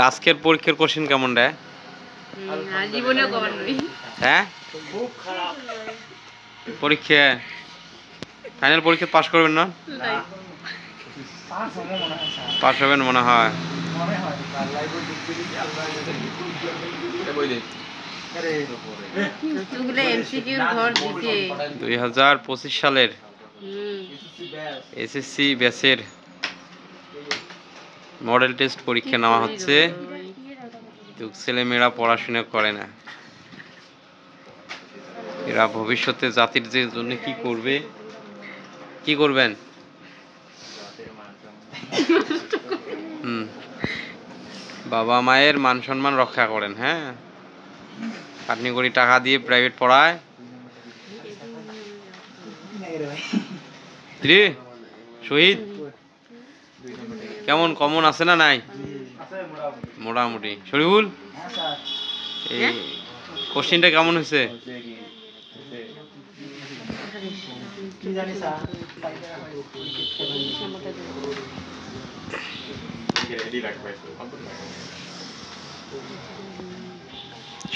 আজকের পরীক্ষার কোশ্চেন কেমন রে? জীবনেও কমন নই। হ্যাঁ, খুব খারাপ পরীক্ষা ফাইনাল পরীক্ষা পাস করবেন না? পাস হবেন মনে হয়। 2025 সালের এসএসসি ব্যাচের মডেল টেস্ট পরীক্ষা নেওয়া হচ্ছে। ছেলেমেয়েরা পড়াশোনা করে না, এরা ভবিষ্যতে জাতির যে জন্য কি করবে, কি করবেন? বাবা মায়ের মান সম্মান রক্ষা করেন। হ্যাঁ, খাটনি করি টাকা দিয়ে প্রাইভেট পড়ায়। শহীদ কেমন কমন আছে না নাই? মোটামুটি। শরীফুল, এই কোশ্চেনটা কেমন হয়েছে?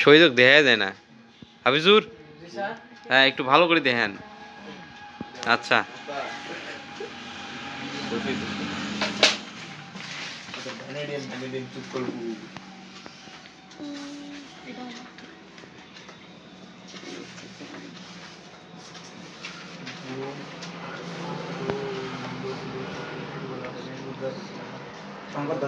শহীদ দেখা যায় না। হাফিজুর, হ্যাঁ একটু ভালো করে দেখেন। আচ্ছা, সংবাদ